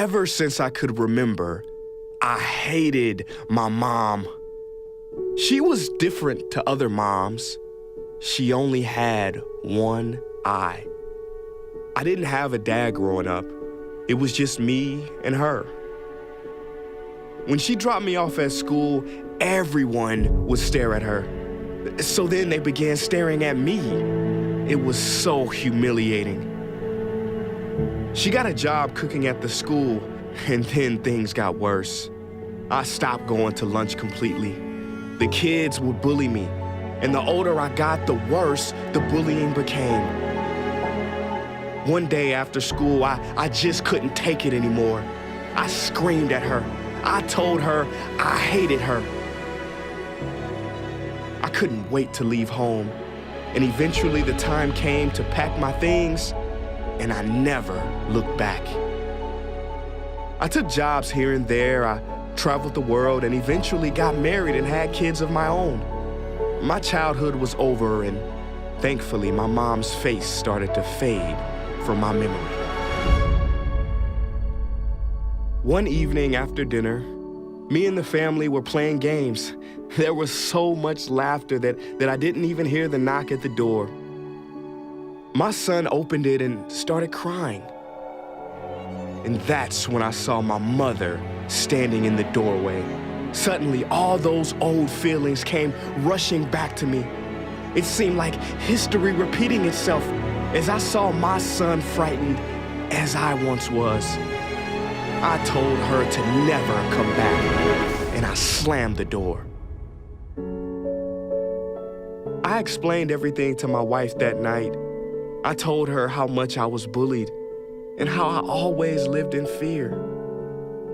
Ever since I could remember, I hated my mom. She was different to other moms. She only had one eye. I didn't have a dad growing up. It was just me and her. When she dropped me off at school, everyone would stare at her. So then they began staring at me. It was so humiliating. She got a job cooking at the school, and then things got worse. I stopped going to lunch completely. The kids would bully me, and the older I got, the worse the bullying became. One day after school, I just couldn't take it anymore. I screamed at her. I told her I hated her. I couldn't wait to leave home, and eventually the time came to pack my things, and I never looked back. I took jobs here and there. I traveled the world and eventually got married and had kids of my own. My childhood was over, and thankfully my mom's face started to fade from my memory. One evening after dinner, me and the family were playing games. There was so much laughter that I didn't even hear the knock at the door. My son opened it and started crying. And that's when I saw my mother standing in the doorway. Suddenly, all those old feelings came rushing back to me. It seemed like history repeating itself as I saw my son frightened as I once was. I told her to never come back, and I slammed the door. I explained everything to my wife that night. I told her how much I was bullied and how I always lived in fear.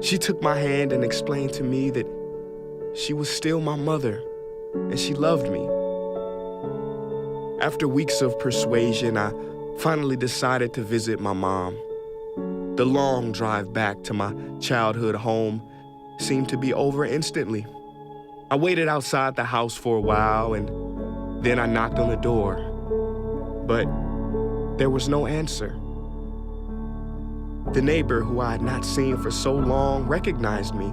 She took my hand and explained to me that she was still my mother and she loved me. After weeks of persuasion, I finally decided to visit my mom. The long drive back to my childhood home seemed to be over instantly. I waited outside the house for a while, and then I knocked on the door. But there was no answer. The neighbor who I had not seen for so long recognized me,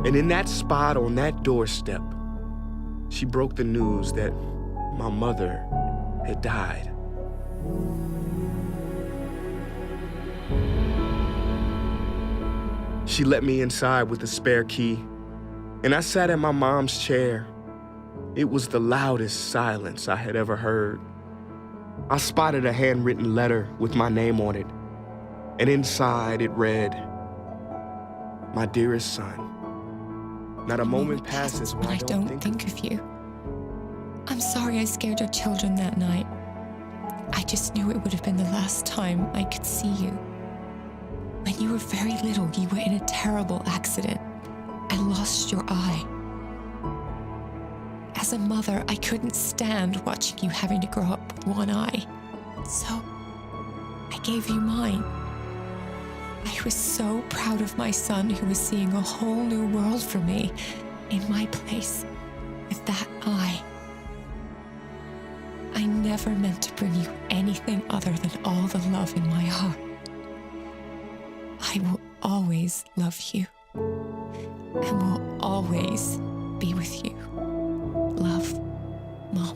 and in that spot on that doorstep, she broke the news that my mother had died. She let me inside with a spare key, and I sat in my mom's chair. It was the loudest silence I had ever heard. I spotted a handwritten letter with my name on it, and inside it read, "My dearest son, not a moment passes when I don't think of you. I'm sorry I scared your children that night. I just knew it would have been the last time I could see you. When you were very little, you were in a terrible accident and lost your eye. As a mother, I couldn't stand watching you having to grow up with one eye. So I gave you mine. I was so proud of my son who was seeing a whole new world for me in my place with that eye. I never meant to bring you anything other than all the love in my heart. I will always love you and will always be with you. Love, Mom."